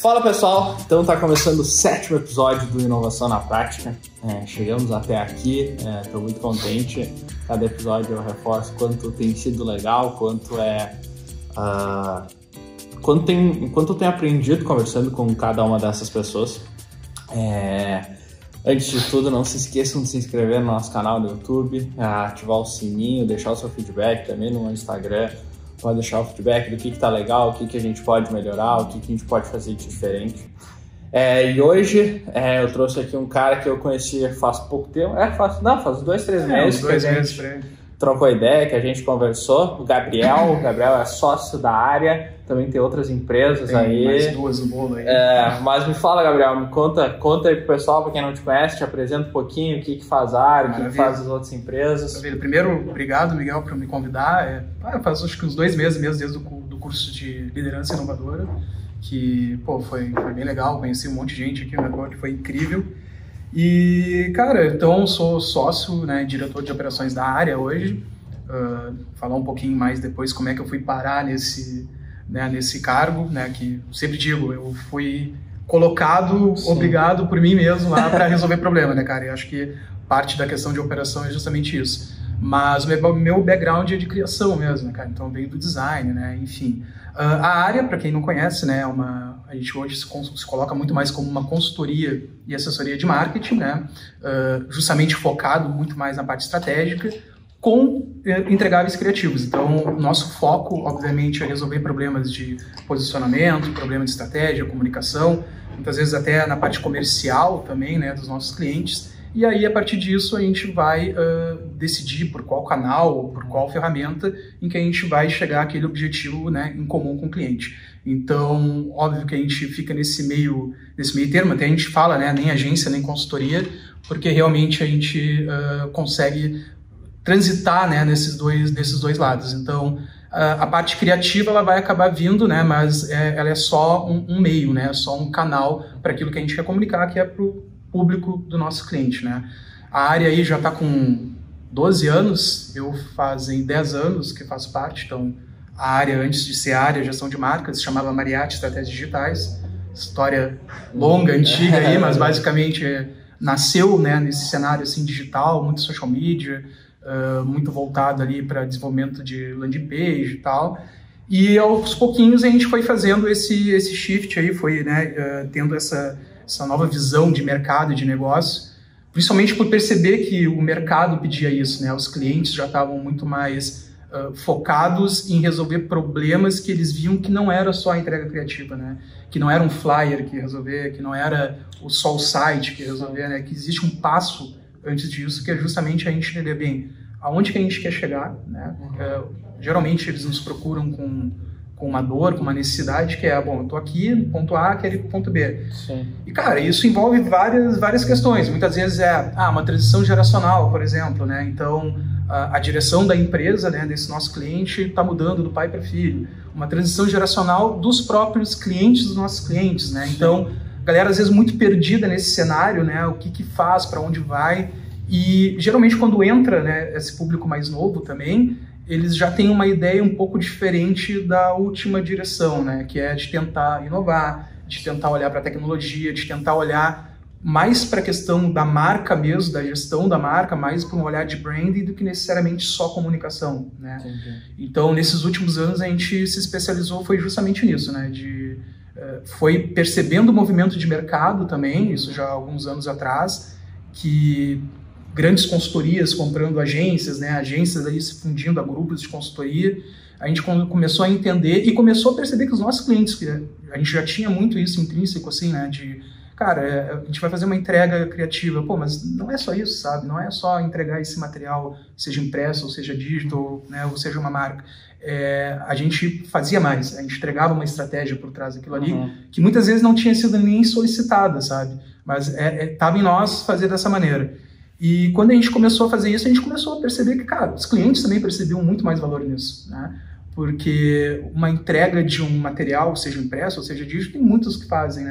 Fala pessoal, então tá começando o 7º episódio do Inovação na Prática. Chegamos até aqui, estou muito contente. Cada episódio eu reforço quanto tem sido legal, quanto eu tenho aprendido conversando com cada uma dessas pessoas. Antes de tudo, não se esqueçam de se inscrever no nosso canal do YouTube, ativar o sininho, deixar o seu feedback também no Instagram. Pode deixar o feedback do que tá legal, o que a gente pode melhorar, o que a gente pode fazer de diferente. E hoje eu trouxe aqui um cara que eu conheci faz pouco tempo, faz 2-3 meses que a gente trocou ideia, que a gente conversou. O Gabriel é sócio da área, também tem outras empresas aí. Mais duas no bolo aí. Mas me fala, Gabriel, me conta aí pro pessoal, para quem não te conhece, te apresenta um pouquinho o que faz a área, o que faz as outras empresas. Maravilha. Primeiro, obrigado, Miguel, por me convidar. Faz acho que uns 2 meses mesmo, desde do curso de liderança inovadora, que foi bem legal, conheci um monte de gente aqui no network, foi incrível. E, cara, então sou sócio, diretor de operações da área hoje. Falar um pouquinho mais depois como é que eu fui parar nesse cargo, que sempre digo, eu fui colocado, Sim. obrigado por mim mesmo lá para resolver problema, cara? E acho que parte da questão de operação é justamente isso. Mas meu background é de criação mesmo, cara? Então veio do design, enfim. A área, para quem não conhece, a gente hoje se coloca muito mais como uma consultoria e assessoria de marketing, justamente focado muito mais na parte estratégica, com entregáveis criativos. Então, o nosso foco, obviamente, é resolver problemas de posicionamento, problemas de estratégia, comunicação, muitas vezes até na parte comercial também, dos nossos clientes. E aí, a partir disso, a gente vai decidir por qual canal, por qual ferramenta em que a gente vai chegar àquele objetivo em comum com o cliente. Então, óbvio que a gente fica nesse meio termo, até a gente fala, nem agência, nem consultoria, porque realmente a gente consegue transitar nesses dois lados. Então, a parte criativa ela vai acabar vindo, mas ela é só um meio, só um canal para aquilo que a gente quer comunicar, que é para o público do nosso cliente. A área aí já está com 12 anos, eu fazem 10 anos que faço parte, então a área, antes de ser área, gestão de marcas, se chamava Mariatti Estratégias Digitais, história longa, antiga aí, mas basicamente nasceu nesse cenário assim, digital, muito social media, muito voltado ali para desenvolvimento de landing page e tal, e aos pouquinhos a gente foi fazendo esse shift aí, foi tendo essa nova visão de mercado e de negócio, principalmente por perceber que o mercado pedia isso, os clientes já estavam muito mais focados em resolver problemas que eles viam que não era só a entrega criativa, que não era um flyer que ia resolver, que não era só o site que ia resolver, que existe um passo antes disso, que é justamente a gente entender bem aonde que a gente quer chegar, geralmente eles nos procuram com uma dor, com uma necessidade, que eu tô aqui no ponto A, quero ir pro ponto B. Sim. E, cara, isso envolve várias questões. Muitas vezes uma transição geracional, por exemplo, Então, a direção da empresa, desse nosso cliente, está mudando do pai para filho. Uma transição geracional dos próprios clientes dos nossos clientes, Então, a galera, às vezes, muito perdida nesse cenário, o que faz, para onde vai. E, geralmente, quando entra, esse público mais novo também, eles já têm uma ideia um pouco diferente da última direção, que é de tentar inovar, de tentar olhar para a tecnologia, de tentar olhar mais para a questão da marca mesmo, da gestão da marca, mais para um olhar de branding do que necessariamente só comunicação, Então, nesses últimos anos, a gente se especializou, foi justamente nisso, foi percebendo o movimento de mercado também, isso já há alguns anos atrás, que grandes consultorias comprando agências, agências aí se fundindo a grupos de consultoria, a gente começou a entender e começou a perceber que os nossos clientes, que a gente já tinha muito isso intrínseco, assim, de, cara, a gente vai fazer uma entrega criativa, mas não é só isso, sabe? Não é só entregar esse material, seja impresso, ou seja digital, ou seja uma marca. A gente fazia mais, a gente entregava uma estratégia por trás daquilo ali, que muitas vezes não tinha sido nem solicitada, sabe? Mas estava em nós fazer dessa maneira. E quando a gente começou a fazer isso, a gente começou a perceber que, cara, os clientes também percebiam muito mais valor nisso, Porque uma entrega de um material, seja impresso ou seja digital, tem muitos que fazem,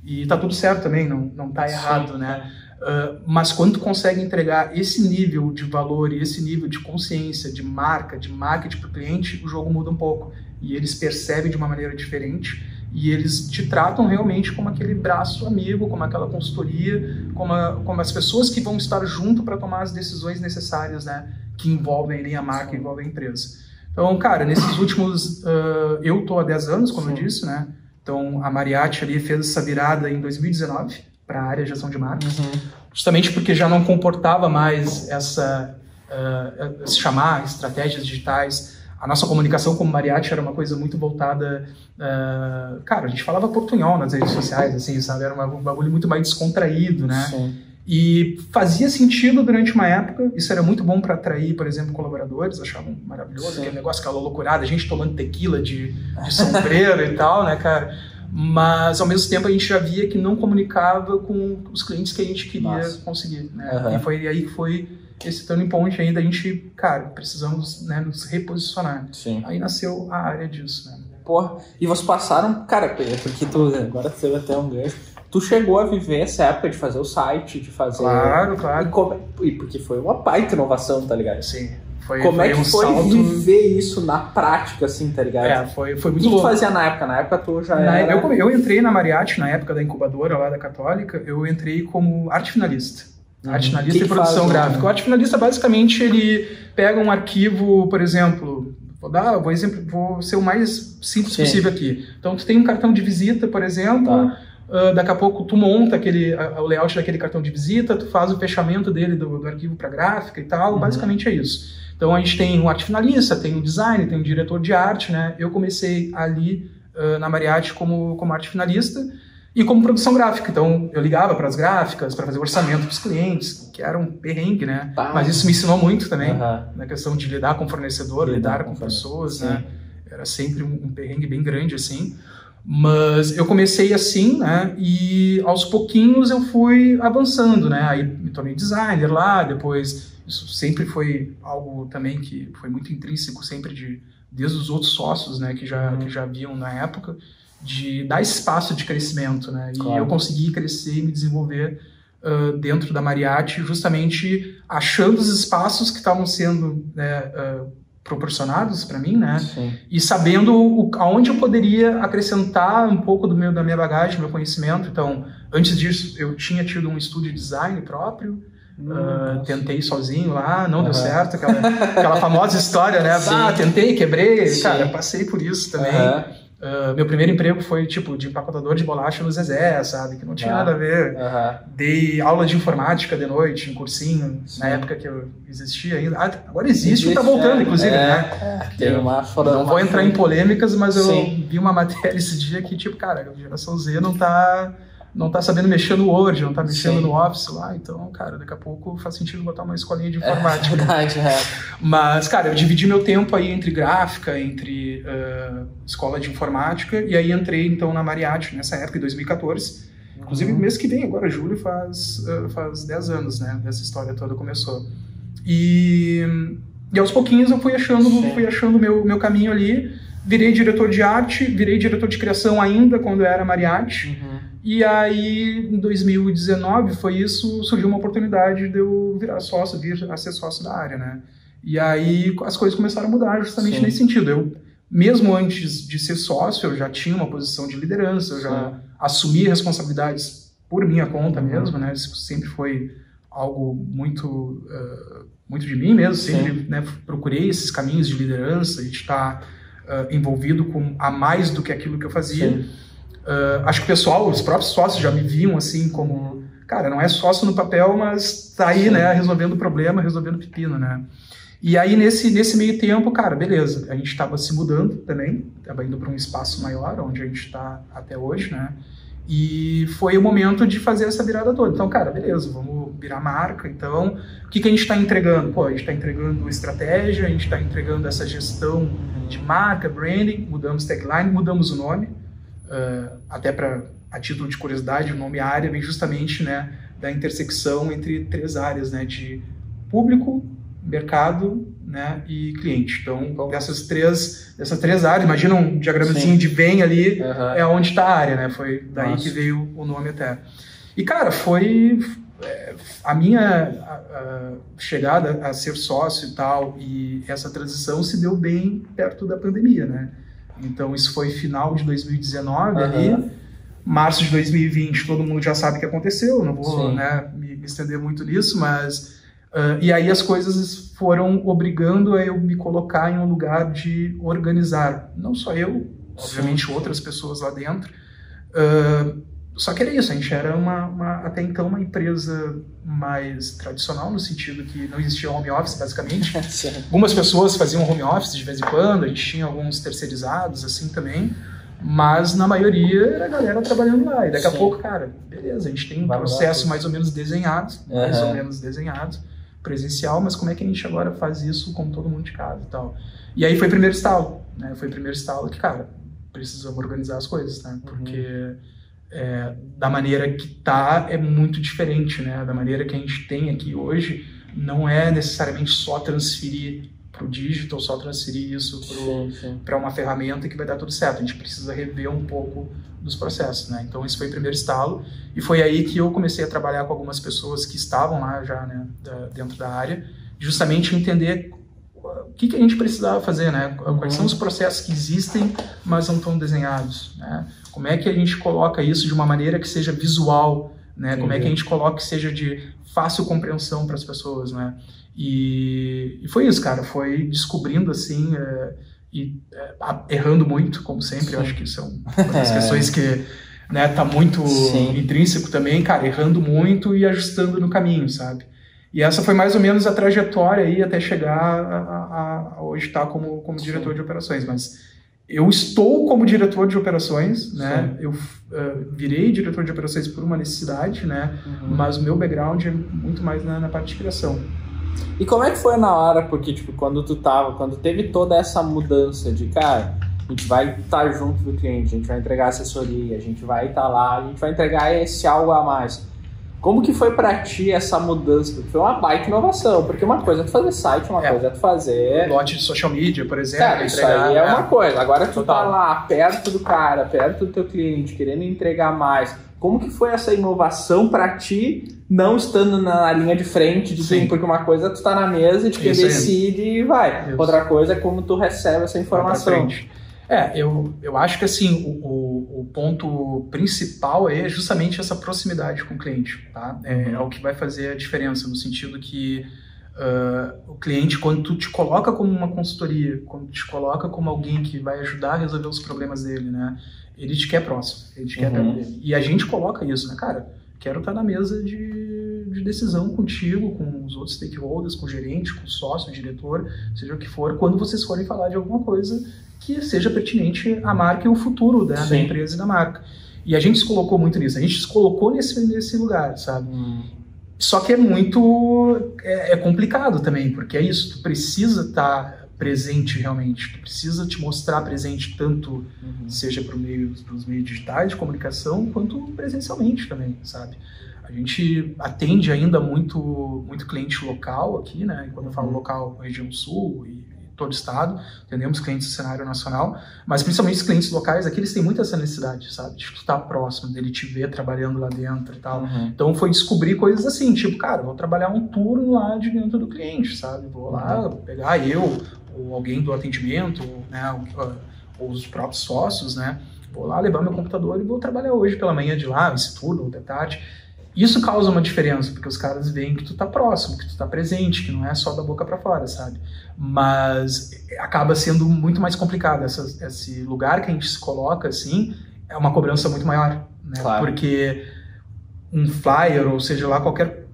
E tá tudo certo também, não tá errado, Mas quando tu consegue entregar esse nível de valor e esse nível de consciência, de marca, de marketing para o cliente, o jogo muda um pouco. E eles percebem de uma maneira diferente. e eles te tratam realmente como aquele braço amigo, como aquela consultoria, como as pessoas que vão estar junto para tomar as decisões necessárias, né, que envolvem ali a marca, envolvem a empresa. Então, cara, nesses últimos... eu tô há 10 anos, como eu disse, né? Então, a Mariachi ali fez essa virada em 2019 para a área de gestão de marcas, justamente porque já não comportava mais chamar estratégias digitais. A nossa comunicação como Mariachi era uma coisa muito voltada... cara, a gente falava portunhol nas redes sociais, assim, sabe? Era um bagulho muito mais descontraído, né? Sim. E fazia sentido durante uma época, isso era muito bom para atrair, por exemplo, colaboradores, achavam maravilhoso, aquele negócio, aquela loucurada, a gente tomando tequila de sombreiro e tal, né, cara? Mas, ao mesmo tempo, a gente já via que não comunicava com os clientes que a gente queria conseguir, né? E foi aí que foi esse turning point aí da gente, cara, precisamos, né, nos reposicionar. Sim. Aí nasceu a área disso, né? Porra, e vocês passaram, cara, porque agora você vai ter um gancho. Tu chegou a viver essa época de fazer o site, de fazer... Claro. E porque foi uma baita inovação, tá ligado? Sim. Como é que foi viver isso na prática, assim, tá ligado? Foi muito louco. O que tu fazia na época? Na época tu já era... Eu entrei na Mariachi, na época da incubadora lá da Católica, eu entrei como arte finalista. Arte finalista e produção gráfica. O arte finalista, basicamente, ele pega um arquivo, por exemplo... Vou ser o mais simples possível aqui. Então, tu tem um cartão de visita, por exemplo... daqui a pouco tu monta o layout daquele cartão de visita, tu faz o fechamento dele do arquivo para gráfica e tal, basicamente é isso. Então a gente tem um arte finalista, tem um design, tem um diretor de arte, né? Eu comecei ali na Mariachi como arte finalista e como produção gráfica. Então eu ligava para as gráficas, para fazer orçamento para os clientes, que era um perrengue, né? Mas isso me ensinou muito também, na questão de lidar com o fornecedor, lidar com pessoas, né? Era sempre um perrengue bem grande, assim. Mas eu comecei assim, né, e aos pouquinhos eu fui avançando, né, aí me tornei designer lá, depois isso sempre foi algo também que foi muito intrínseco, sempre desde os outros sócios, né, que já haviam na época, de dar espaço de crescimento, né, e eu consegui crescer e me desenvolver dentro da Mariachi, justamente achando os espaços que estavam sendo, né, proporcionados para mim, né? Sim. E sabendo aonde eu poderia acrescentar um pouco da minha bagagem, meu conhecimento. Então, antes disso, eu tinha tido um estúdio de design próprio, tentei sozinho lá, não deu certo, aquela famosa história, né? Tentei, quebrei, cara, passei por isso também. Meu primeiro emprego foi, tipo, de empacotador de bolacha no Zezé, sabe? Que não tinha nada a ver. Dei aula de informática de noite, em cursinho, na época que eu existia ainda. Agora existe e tá voltando, inclusive, né? Não vou entrar em polêmicas, mas eu vi uma matéria esse dia que, tipo, cara, a geração Z não tá sabendo mexer no Word, não tá mexendo no Office lá, então, cara, daqui a pouco faz sentido botar uma escolinha de informática. Verdade, Mas, cara, eu dividi meu tempo aí entre gráfica, entre escola de informática, e aí entrei, então, na Mariachi, nessa época, em 2014. Inclusive, mês que vem, agora, julho, faz 10 anos, né, dessa história toda começou. E aos pouquinhos eu fui achando meu caminho ali, virei diretor de arte, virei diretor de criação ainda, quando eu era Mariachi. E aí, em 2019, surgiu uma oportunidade de eu vir a ser sócio da área, né? E aí, as coisas começaram a mudar justamente nesse sentido. Eu, mesmo antes de ser sócio, eu já tinha uma posição de liderança, eu já assumi responsabilidades por minha conta mesmo, né? Isso sempre foi algo muito de mim mesmo, sempre, né, procurei esses caminhos de liderança e de estar envolvido com a mais do que aquilo que eu fazia. Acho que os próprios sócios já me viam assim como, cara, não é sócio no papel, mas tá aí, né, resolvendo o problema, resolvendo pepino, né. E aí, nesse meio tempo, cara, beleza, a gente estava se mudando também, estava indo para um espaço maior, onde a gente está até hoje, né, e foi o momento de fazer essa virada toda. Então, cara, beleza, vamos virar marca, então, o que a gente está entregando? Pô, a gente está entregando estratégia, a gente está entregando essa gestão de marca, branding, mudamos tagline, mudamos o nome, até a título de curiosidade, o nome área vem justamente, né, da intersecção entre 3 áreas, né, de público, mercado, né, e cliente. Então, dessas três áreas, imagina um diagramazinho de Venn ali, é onde está a área, né, foi daí que veio o nome até. E, cara, foi a minha chegada a ser sócio e tal, e essa transição se deu bem perto da pandemia, né. Então isso foi final de 2019 ali, março de 2020 todo mundo já sabe o que aconteceu, não vou me estender muito nisso, mas... e aí as coisas foram obrigando a eu me colocar em um lugar de organizar, não só eu, obviamente outras pessoas lá dentro, só que era isso, a gente era até então uma empresa mais tradicional, no sentido que não existia home office, basicamente. Algumas pessoas faziam home office de vez em quando, a gente tinha alguns terceirizados, assim, também, mas na maioria era a galera trabalhando lá. E daqui a pouco, cara, beleza, a gente tem um processo mais ou menos desenhado, presencial, mas como é que a gente agora faz isso com todo mundo de casa e tal? E aí foi o primeiro estalo, né? Foi o primeiro estalo que, cara, precisamos organizar as coisas, né? Porque... da maneira que tá é muito diferente, né? Da maneira que a gente tem aqui hoje, não é necessariamente só transferir para o digital, só transferir isso para uma ferramenta que vai dar tudo certo. A gente precisa rever um pouco dos processos, né? Então esse foi o primeiro estalo e foi aí que eu comecei a trabalhar com algumas pessoas que estavam lá já, né, dentro da área, justamente entender o que a gente precisava fazer, né? Quais são os processos que existem, mas não estão desenhados, né? Como é que a gente coloca isso de uma maneira que seja visual, né? Como é que a gente coloca que seja de fácil compreensão para as pessoas, né? E foi isso, cara. Foi descobrindo, assim, errando muito, como sempre. Eu acho que isso é uma das questões que, né, tá muito intrínseco também, cara. Errando muito e ajustando no caminho, sabe? E essa foi mais ou menos a trajetória aí até chegar a hoje estar como diretor de operações. Mas eu estou como diretor de operações, né? Eu virei diretor de operações por uma necessidade, né? Mas o meu background é muito mais na parte de criação. E como é que foi na hora? Porque, tipo, quando teve toda essa mudança de, cara, a gente vai estar junto do cliente, a gente vai entregar assessoria, a gente vai estar lá, a gente vai entregar esse algo a mais. Como que foi pra ti essa mudança? Porque foi uma baita inovação, porque uma coisa é tu fazer site, uma coisa é tu fazer... Lote de social media, por exemplo. Cara, isso aí é uma coisa. Agora tu tá lá, perto do cara, perto do teu cliente, querendo entregar mais. Como que foi essa inovação pra ti, não estando na linha de frente, porque uma coisa é tu tá na mesa de quem decide e vai. Outra coisa é como tu recebe essa informação. Eu acho que assim, o ponto principal é justamente essa proximidade com o cliente, tá? É o que vai fazer a diferença, no sentido que o cliente, quando tu te coloca como uma consultoria, quando tu te coloca como alguém que vai ajudar a resolver os problemas dele, né? Ele te quer próximo, ele te quer perto dele. E a gente coloca isso, né? Cara, quero estar na mesa de decisão contigo, com os outros stakeholders, com o gerente, com o sócio, o diretor, seja o que for, quando vocês forem falar de alguma coisa que seja pertinente à marca e o futuro, né, da empresa e da marca. E a gente se colocou muito nisso, a gente se colocou nesse lugar, sabe? Só que é muito... É complicado também, porque é isso, tu precisa estar presente realmente, tu precisa te mostrar presente tanto, seja para os meios digitais de comunicação, quanto presencialmente também, sabe? A gente atende ainda muito cliente local aqui, né? E quando eu falo local, região sul e todo o estado, atendemos clientes do cenário nacional, mas principalmente os clientes locais aqui, eles têm muito essa necessidade, sabe? De estar próximo, dele te ver trabalhando lá dentro e tal. Então foi descobrir coisas assim, tipo, cara, vou trabalhar um turno lá de dentro do cliente, sabe? Vou lá pegar ou alguém do atendimento, né? Ou os próprios sócios, né? Vou lá levar meu computador e vou trabalhar hoje pela manhã de lá, esse turno, ou de tarde. Isso causa uma diferença, porque os caras veem que tu tá próximo, que tu tá presente, que não é só da boca para fora, sabe? Mas acaba sendo muito mais complicado. Esse lugar que a gente se coloca, assim, é uma cobrança muito maior, né? Claro. Porque um flyer, ou seja lá, qualquer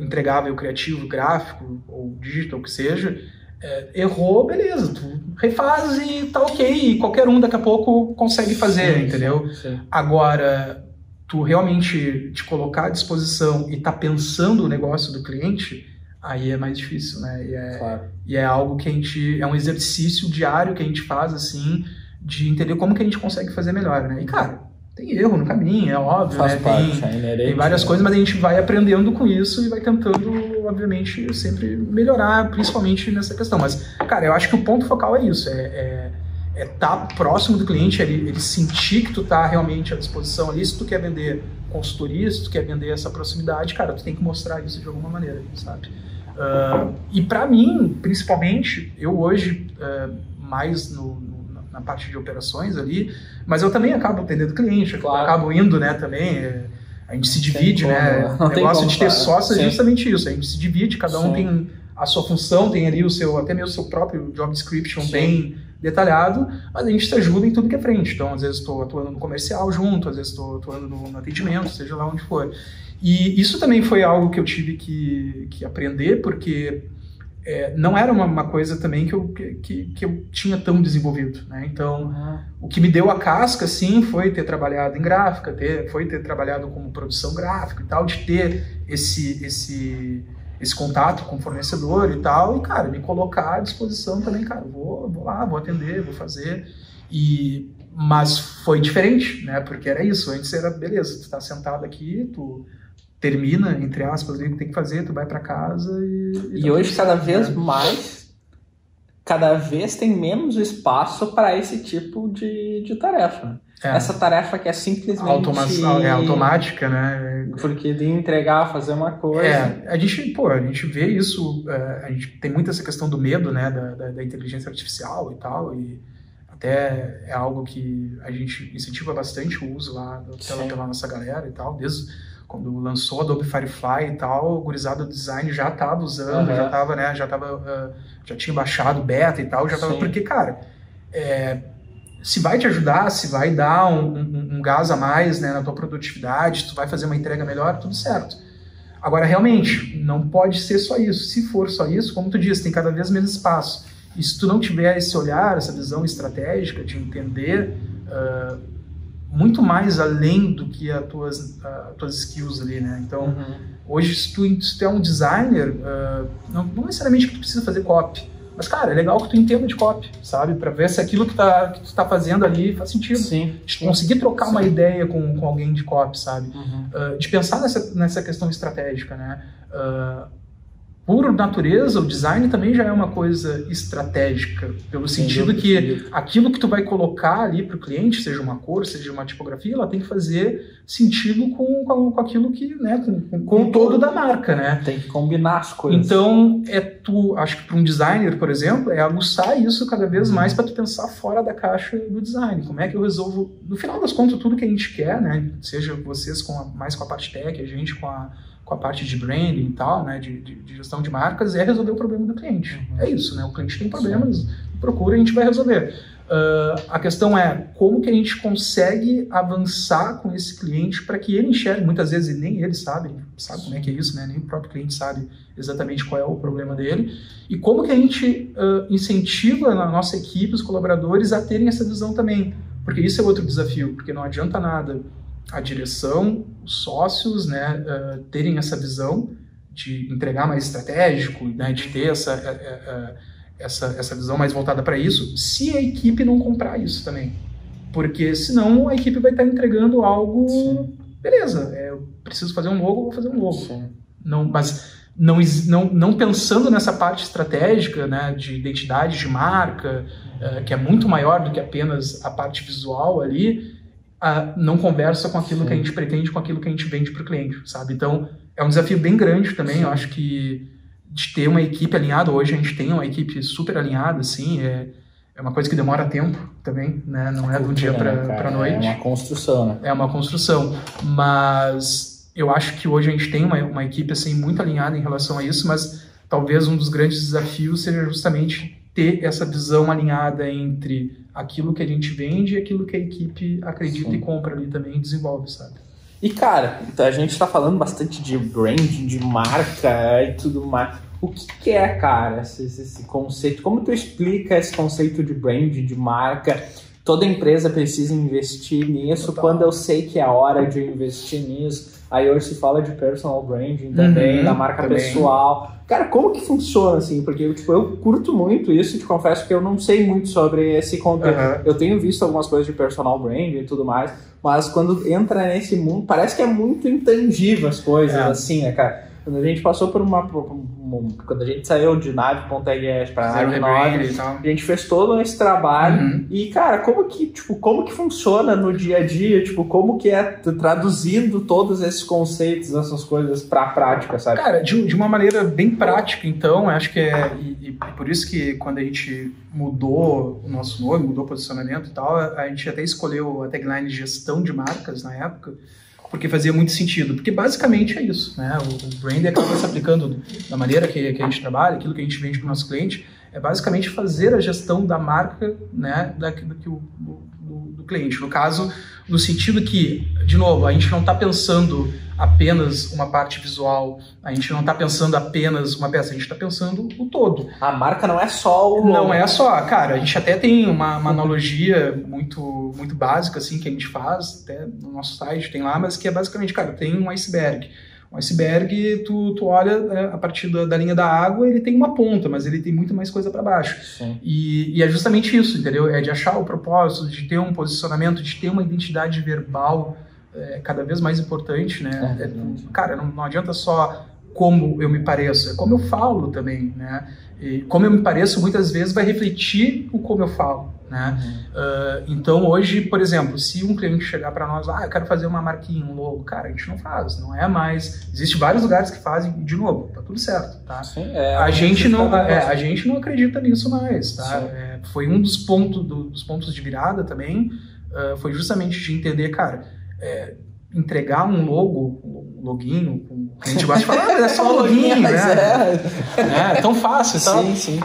entregável criativo, gráfico, ou digital, que seja, errou, beleza, tu refaz e tá ok, e qualquer um daqui a pouco consegue fazer, entendeu? Sim. Agora, tu realmente te colocar à disposição e tá pensando o negócio do cliente, aí é mais difícil, né? Claro. E é algo que é um exercício diário que a gente faz, assim, de entender como que a gente consegue fazer melhor, né? E, cara, tem erro no caminho, é óbvio, faz né? Parte, tem várias coisas, mas a gente vai aprendendo com isso e vai tentando, obviamente, sempre melhorar, principalmente nessa questão. Mas, cara, eu acho que o ponto focal é isso, estar próximo do cliente, ele sentir que tu tá realmente à disposição ali. Se tu quer vender consultoria, se tu quer vender essa proximidade, cara, tu tem que mostrar isso de alguma maneira, sabe? E para mim, principalmente, eu hoje, mais na parte de operações ali, mas eu também acabo atendendo cliente, Claro. acabo indo, né, também, a gente se divide, né, o negócio de ter sócio é justamente isso, a gente se divide, cada um tem a sua função, tem ali até mesmo o seu próprio job description bem detalhado, mas a gente se ajuda em tudo que é frente, então às vezes estou atuando no comercial junto, às vezes estou atuando no atendimento, seja lá onde for. E isso também foi algo que eu tive que aprender, porque não era uma coisa também que eu tinha tão desenvolvido, né? Então, o que me deu a casca, sim, foi ter trabalhado em gráfica, foi ter trabalhado como produção gráfica e tal, de ter esse contato com o fornecedor e tal, e, cara, me colocar à disposição também, cara, vou lá, vou atender, vou fazer, mas foi diferente, né? Porque era isso, antes era, beleza, tu tá sentado aqui, tu termina, entre aspas, o que tem que fazer, tu vai para casa e hoje cada vez mais, cada vez tem menos espaço para esse tipo de tarefa. Essa tarefa que é simplesmente automática, né? Porque de entregar, fazer uma coisa. A gente vê isso, a gente tem muito essa questão do medo, né, da inteligência artificial e tal, e até é algo que a gente incentiva bastante o uso lá pela nossa galera e tal, desde quando lançou Adobe Firefly e tal, o gurizada do design já estava usando, já tinha baixado beta e tal, porque, cara, se vai te ajudar, se vai dar um gás a mais, né, na tua produtividade, tu vai fazer uma entrega melhor, tudo certo. Agora, realmente, não pode ser só isso. Se for só isso, como tu disse, tem cada vez menos espaço. E se tu não tiver esse olhar, essa visão estratégica de entender muito mais além do que as tuas skills ali, né? Então, hoje, se tu é um designer, não necessariamente que tu precisa fazer copy, mas, cara, é legal que tu entenda de copy, sabe? Para ver se aquilo que tu tá fazendo ali faz sentido. De conseguir trocar uma ideia com alguém de copy, sabe? De pensar nessa questão estratégica, né? Por natureza, o design também já é uma coisa estratégica, pelo sentido que aquilo que tu vai colocar ali para o cliente, seja uma cor, seja uma tipografia, ela tem que fazer sentido com aquilo que, né, com o todo da marca, né? Tem que combinar as coisas. Então, acho que para um designer, por exemplo, é aguçar isso cada vez mais para tu pensar fora da caixa do design. Como é que eu resolvo, no final das contas, tudo que a gente quer, né? Seja vocês mais com a parte tech, a gente com a parte de branding e tal, né, de gestão de marcas, é resolver o problema do cliente. É isso, né? O cliente tem problemas, procura, a gente vai resolver. A questão é como que a gente consegue avançar com esse cliente para que ele enxergue, muitas vezes nem ele sabe como é que é isso, né? Nem o próprio cliente sabe exatamente qual é o problema dele, e como que a gente incentiva na nossa equipe, os colaboradores, a terem essa visão também, porque isso é outro desafio, porque não adianta nada a direção, os sócios, né, terem essa visão de entregar mais estratégico, né, de ter essa visão mais voltada para isso, se a equipe não comprar isso também. Porque senão a equipe vai estar entregando algo, beleza, eu preciso fazer um logo, vou fazer um logo. Mas não pensando nessa parte estratégica, né, de identidade de marca, que é muito maior do que apenas a parte visual ali, não conversa com aquilo que a gente pretende, com aquilo que a gente vende para o cliente, sabe? Então, é um desafio bem grande também, eu acho que de ter uma equipe alinhada, hoje a gente tem uma equipe super alinhada, assim, é uma coisa que demora tempo também, né? Não é do dia para noite. É uma construção, né? É uma construção, mas eu acho que hoje a gente tem uma equipe, assim, muito alinhada em relação a isso, mas talvez um dos grandes desafios seja justamente ter essa visão alinhada entre aquilo que a gente vende e aquilo que a equipe acredita e compra ali também e desenvolve, sabe? E, cara, a gente está falando bastante de branding, de marca e tudo mais. O que é, cara, esse conceito? Como tu explica esse conceito de branding, de marca? Toda empresa precisa investir nisso. Total. Quando eu sei que é a hora de investir nisso? Aí hoje se fala de personal branding também, da marca pessoal. Cara, como que funciona, assim? Porque eu curto muito isso, te confesso que eu não sei muito sobre esse conteúdo. Eu tenho visto algumas coisas de personal branding e tudo mais, mas quando entra nesse mundo, parece que é muito intangível as coisas, assim, né, cara? quando a gente passou por quando a gente saiu de nave.rs para nave 9, a gente fez todo esse trabalho e, cara, como que funciona no dia a dia, tipo, como que é traduzindo todos esses conceitos, essas coisas para a prática, sabe? Cara, de uma maneira bem prática, então, acho que e por isso que quando a gente mudou o nosso nome, mudou o posicionamento e tal, a gente até escolheu a tagline gestão de marcas na época, porque fazia muito sentido, porque basicamente é isso, né? O branding acaba se aplicando da maneira que a gente trabalha, aquilo que a gente vende para o nosso cliente, é basicamente fazer a gestão da marca, né, do cliente. No caso, no sentido que, de novo, a gente não está pensando apenas uma parte visual, a gente não está pensando apenas uma peça, a gente está pensando o todo. A marca não é só o logo. Não é só, cara, a gente até tem uma analogia muito, muito básica, assim, que a gente faz, até no nosso site tem lá, mas que é basicamente, cara, tem um iceberg. Um iceberg, tu olha a partir da linha da água, ele tem uma ponta, mas ele tem muito mais coisa para baixo. E é justamente isso, entendeu? É de achar o propósito, de ter um posicionamento, de ter uma identidade verbal cada vez mais importante, né? Cara, não adianta só como eu me pareço, é como eu falo também, né? E como eu me pareço, muitas vezes vai refletir o como eu falo, né? Então, hoje, por exemplo, se um cliente chegar para nós, eu quero fazer uma marquinha, um logo, cara, a gente não faz, não é mais. Existem vários lugares que fazem, de novo, tá tudo certo, tá? Sim, a gente não acredita nisso mais, tá? Foi um dos pontos de virada também, foi justamente de entender, cara, entregar um loginho, a gente gosta de falar, mas é só um loginho, né? É tão fácil, então, sim.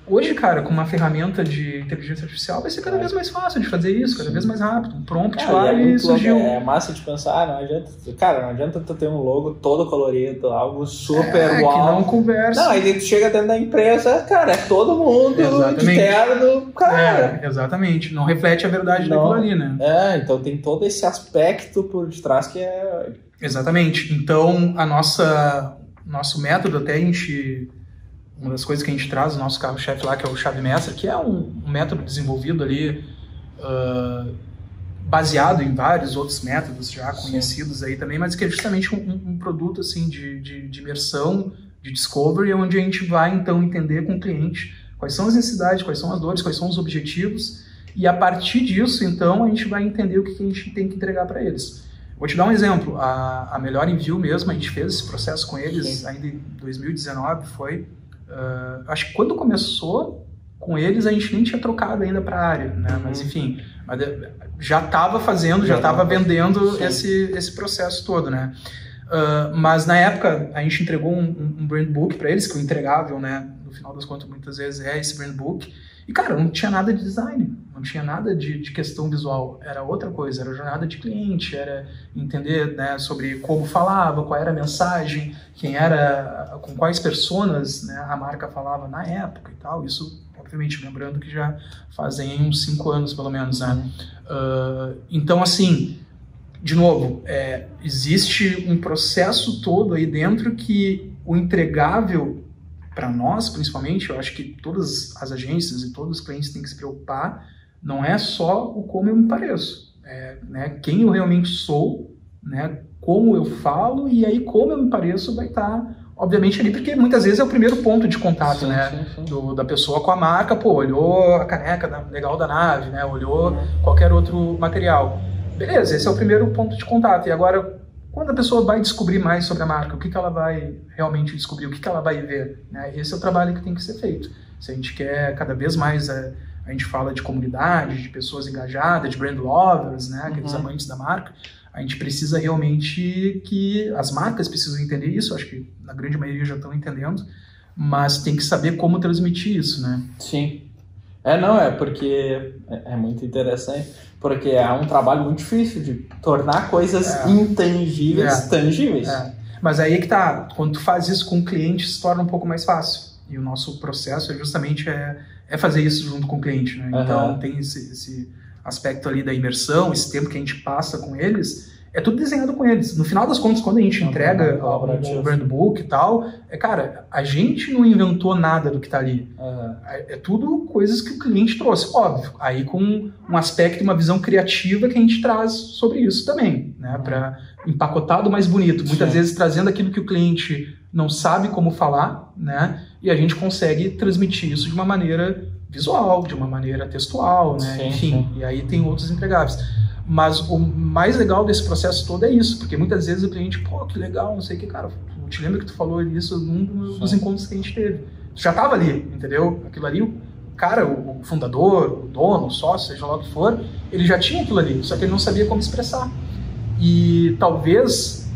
Hoje, cara, com uma ferramenta de inteligência artificial, vai ser cada vez mais fácil de fazer isso, cada vez mais rápido. Um prompt lá e surgiu. É massa de pensar, não adianta tu ter um logo todo colorido, algo super uau. Que não conversa. Não, aí tu chega dentro da empresa, cara, é todo mundo de terno, cara. Exatamente, não reflete a verdade daquilo ali, né? Então tem todo esse aspecto por detrás que é... Exatamente, então nosso método até a gente... Uma das coisas que a gente traz, o nosso carro-chefe lá, que é o Chave Mestra, que é um método desenvolvido ali, baseado em vários outros métodos já conhecidos aí também, mas que é justamente um produto assim, de imersão, de discovery, onde a gente vai então entender com o cliente quais são as necessidades, quais são as dores, quais são os objetivos, e a partir disso, então, a gente vai entender o que a gente tem que entregar para eles. Vou te dar um exemplo, a Melhor Envio mesmo, a gente fez esse processo com eles ainda em 2019, foi... acho que quando começou com eles, a gente nem tinha trocado ainda para a área, né? Mas enfim, já estava fazendo, já estava vendendo esse processo todo, né? Mas na época a gente entregou um brand book para eles, que o entregável, né? No final das contas, muitas vezes é esse brand book. E, cara, não tinha nada de design, não tinha nada de questão visual, era outra coisa, era jornada de cliente, era entender, né, sobre como falava, qual era a mensagem, quem era, com quais personas, né, a marca falava na época e tal, isso, obviamente, lembrando que já fazem uns 5 anos, pelo menos, né? Então, assim, de novo, existe um processo todo aí dentro que o entregável, para nós, principalmente, eu acho que todas as agências e todos os clientes têm que se preocupar, não é só o como eu me pareço, né, quem eu realmente sou, né, como eu falo, e aí como eu me pareço vai estar, obviamente, ali, porque muitas vezes é o primeiro ponto de contato, né, da pessoa com a marca, olhou a caneca legal da nave, né, olhou qualquer outro material. Beleza, esse é o primeiro ponto de contato, e agora... Quando a pessoa vai descobrir mais sobre a marca, o que ela vai realmente descobrir, o que ela vai ver, né? Esse é o trabalho que tem que ser feito. Se a gente quer cada vez mais, a gente fala de comunidade, de pessoas engajadas, de brand lovers, né? Aqueles amantes da marca, a gente precisa realmente que as marcas precisam entender isso, acho que na grande maioria já estão entendendo, mas tem que saber como transmitir isso, né? Sim. Porque é muito interessante, porque é um trabalho muito difícil de tornar coisas intangíveis tangíveis. Mas aí é que tá, quando tu faz isso com o cliente, se torna um pouco mais fácil. E o nosso processo é justamente fazer isso junto com o cliente, né? Então tem esse aspecto ali da imersão, esse tempo que a gente passa com eles, é tudo desenhado com eles. No final das contas, quando a gente entrega o brand book e tal, cara, a gente não inventou nada do que está ali. É tudo coisas que o cliente trouxe, óbvio. Aí com um aspecto, uma visão criativa que a gente traz sobre isso também, né? Para empacotado mais bonito. Muitas vezes trazendo aquilo que o cliente não sabe como falar, né? E a gente consegue transmitir isso de uma maneira visual, de uma maneira textual, né? Enfim, e aí tem outros entregáveis. Mas o mais legal desse processo todo é isso, porque muitas vezes o cliente, pô, que legal, não sei o que, cara, tu te lembra que tu falou isso num dos encontros que a gente teve. Tu já estava ali, entendeu? Aquilo ali, o cara, o fundador, o dono, o sócio, seja lá o que for, ele já tinha aquilo ali, só que ele não sabia como expressar. E talvez,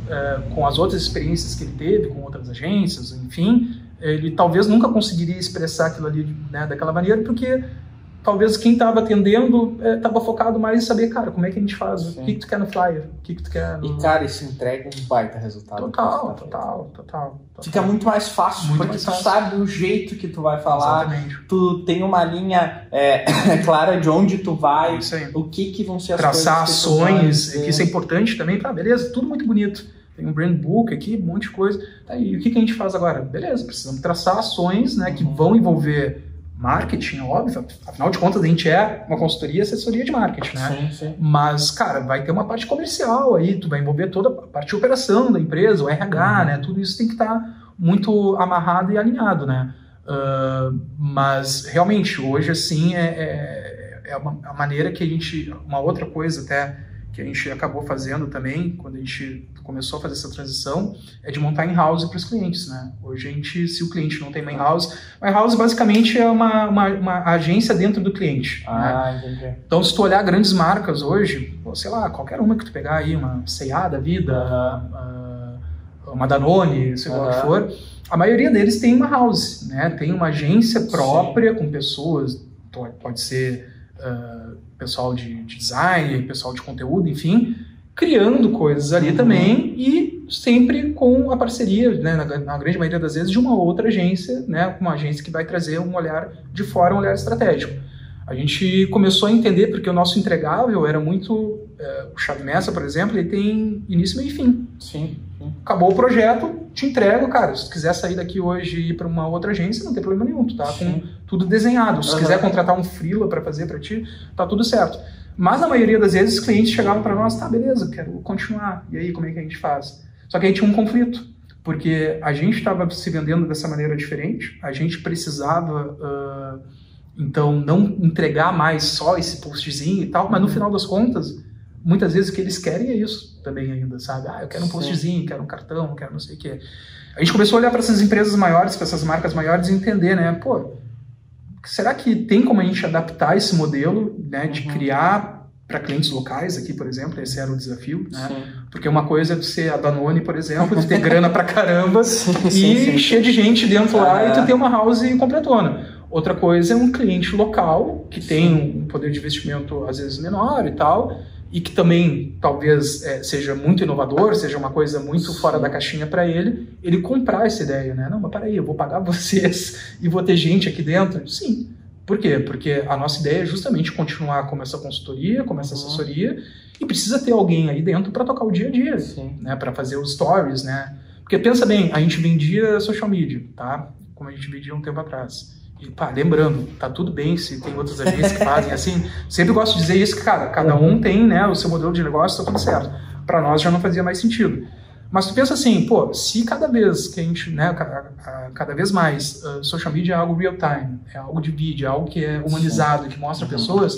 com as outras experiências que ele teve, com outras agências, enfim, ele talvez nunca conseguiria expressar aquilo ali, né, daquela maneira, porque talvez quem estava atendendo estava focado mais em saber, cara, como é que a gente faz, o que tu quer no flyer, o que tu quer no... E, cara, isso entrega um baita resultado. Total. Fica muito mais fácil, porque tu sabe o jeito que tu vai falar. Exatamente. Tu tem uma linha clara de onde tu vai, o que vão ser as traçar coisas ações, que isso é importante também, beleza, tudo muito bonito. Tem um brand book aqui, um monte de coisa. Tá, e o que a gente faz agora? Beleza, precisamos traçar ações, né, que vão envolver marketing, óbvio, afinal de contas a gente é uma consultoria e assessoria de marketing, né? Sim. Mas, cara, vai ter uma parte comercial aí, tu vai envolver toda a parte de operação da empresa, o RH, né? Tudo isso tem que estar muito amarrado e alinhado, né? Mas, realmente, hoje, assim, é uma maneira que a gente... Uma outra coisa até que a gente acabou fazendo também, quando a gente começou a fazer essa transição, é de montar in-house para os clientes, né? Hoje a gente, se o cliente não tem uma in-house basicamente é uma agência dentro do cliente. Né? Entendi. Então, se tu olhar grandes marcas hoje, sei lá, qualquer uma que tu pegar aí, uma C&A da vida, uma Danone, sei lá o que for, a maioria deles tem uma house, né? Tem uma agência própria com pessoas, pode ser pessoal de design, pessoal de conteúdo, enfim, criando coisas ali também e sempre com a parceria, né, na grande maioria das vezes, de uma outra agência, né, uma agência que vai trazer um olhar de fora, um olhar estratégico. A gente começou a entender, porque o nosso entregável era muito... o Chave Mestra, por exemplo, ele tem início, meio e fim. Sim. Acabou o projeto, te entrego, cara, se tu quiser sair daqui hoje e ir para uma outra agência, não tem problema nenhum, tu tá com tudo desenhado. Se quiser contratar um freela para fazer para ti, tá tudo certo. Mas na maioria das vezes os clientes chegavam para nós, tá, beleza, quero continuar, e aí como é que a gente faz? Só que aí tinha um conflito, porque a gente estava se vendendo dessa maneira diferente, a gente precisava, então, não entregar mais só esse postzinho e tal, mas no final das contas, muitas vezes o que eles querem é isso também ainda, sabe? Eu quero um postzinho, quero um cartão, quero não sei o quê. A gente começou a olhar para essas empresas maiores, para essas marcas maiores e entender, né? Pô, será que tem como a gente adaptar esse modelo, né, de criar para clientes locais aqui, por exemplo? Esse era o desafio, né? Porque uma coisa é tu ser a Danone, por exemplo, de ter grana pra caramba e cheio de gente dentro lá e tu ter uma house completona. Outra coisa é um cliente local que tem um poder de investimento às vezes menor e tal, e que também talvez seja muito inovador, seja uma coisa muito fora da caixinha para ele comprar essa ideia, né? Não, mas peraí, eu vou pagar vocês e vou ter gente aqui dentro? Sim. Por quê? Porque a nossa ideia é justamente continuar como essa consultoria, como essa assessoria, e precisa ter alguém aí dentro para tocar o dia a dia, né? Para fazer os stories, né? Porque pensa bem, a gente vendia social media, tá? Como a gente vendia um tempo atrás. E, lembrando, tá tudo bem se tem outras agências que fazem assim. Sempre gosto de dizer isso, que, cara, cada um tem, né, o seu modelo de negócio, tá tudo certo. Para nós já não fazia mais sentido. Mas tu pensa assim, se cada vez que a gente, né, cada vez mais, social media é algo real time, é algo de vídeo, é algo que é humanizado, que mostra pessoas,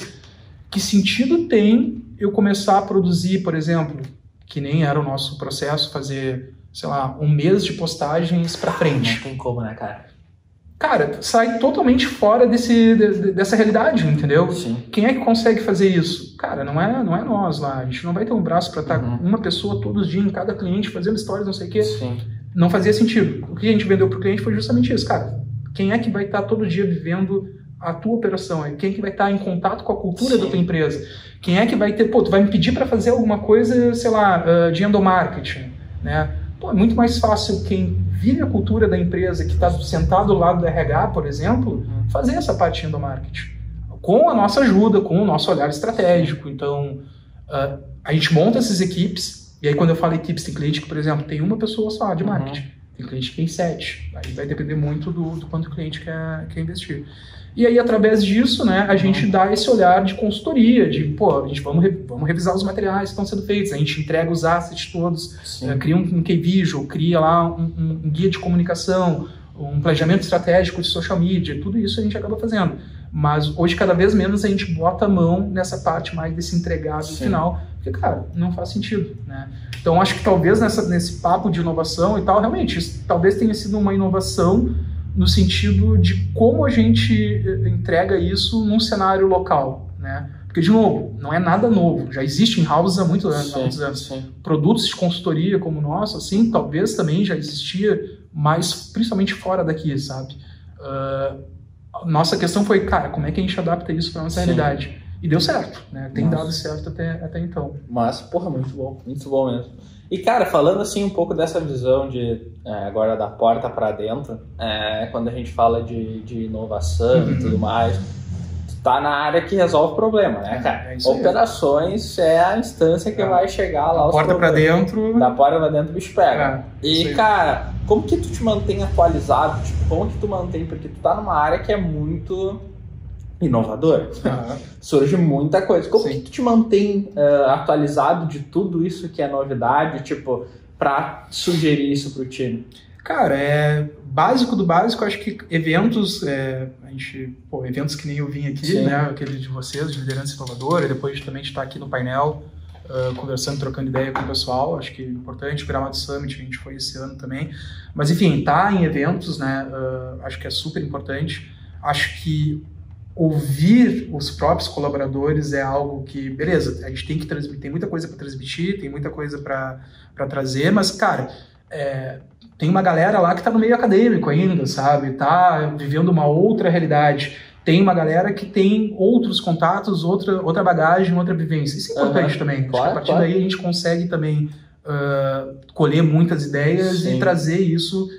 que sentido tem eu começar a produzir, por exemplo, que nem era o nosso processo, fazer, sei lá, um mês de postagens para frente. Não tem como, né, cara? Cara, sai totalmente fora dessa realidade, entendeu? Sim. Quem é que consegue fazer isso? Cara, não é nós lá. A gente não vai ter um braço para estar uma pessoa todos os dias em cada cliente fazendo stories, não sei o quê. Sim. Não fazia sentido. O que a gente vendeu para o cliente foi justamente isso. Cara, quem é que vai estar todo dia vivendo a tua operação? Quem é que vai estar em contato com a cultura da tua empresa? Quem é que vai ter... tu vai me pedir para fazer alguma coisa, sei lá, de endomarketing, né? É muito mais fácil quem vive a cultura da empresa, que está sentado do lado do RH, por exemplo, fazer essa parte do marketing. Com a nossa ajuda, com o nosso olhar estratégico. Então, a gente monta essas equipes, E aí quando eu falo equipes, tem cliente que, por exemplo, tem uma pessoa só de marketing. Tem cliente que tem 7. Aí vai depender muito do quanto o cliente quer investir. E aí, através disso, né, a gente dá esse olhar de consultoria, de, pô, a gente vamos revisar os materiais que estão sendo feitos, a gente entrega os assets todos, cria um key visual, cria lá um guia de comunicação, um planejamento estratégico de social media, tudo isso a gente acaba fazendo. Mas hoje, cada vez menos, a gente bota a mão nessa parte mais desse entregado final, porque, cara, não faz sentido, né? Então, acho que talvez nesse papo de inovação e tal, realmente, isso talvez tenha sido uma inovação no sentido de como a gente entrega isso num cenário local, né? Porque, de novo, não é nada novo, já existe in-house há muitos anos. Produtos de consultoria como o nosso, assim, talvez também já existia, mas principalmente fora daqui, sabe? Nossa questão foi, cara, como é que a gente adapta isso para a nossa realidade? E deu certo, né? Tem dado certo até então. Mas, porra, muito bom mesmo. E, cara, falando assim um pouco dessa visão de agora da porta para dentro, quando a gente fala de inovação e tudo mais, tu tá na área que resolve o problema, né, cara? Operações é a instância que vai chegar lá. Da porta para dentro. Da porta para dentro o bicho pega. E, cara, como que tu te mantém atualizado? Tipo, como que tu mantém? Porque tu tá numa área que é muito inovadora. Surge muita coisa. Como que tu te mantém atualizado de tudo isso que é novidade, tipo, pra sugerir isso pro time? Cara, básico do básico, acho que eventos, eventos que nem eu vim aqui, né, aquele de vocês, de liderança inovadora, e depois também de estar aqui no painel, conversando, trocando ideia com o pessoal, acho que é importante. O Gramado Summit, a gente foi esse ano também. Mas, enfim, tá em eventos, né, acho que é super importante. Acho que ouvir os próprios colaboradores é algo que, beleza, a gente tem que transmitir, tem muita coisa para transmitir, tem muita coisa para trazer, mas, cara, tem uma galera lá que tá no meio acadêmico ainda, sabe? Tá vivendo uma outra realidade. Tem uma galera que tem outros contatos, outra bagagem, outra vivência. Isso é importante também. Claro, a partir daí a gente consegue também colher muitas ideias e trazer isso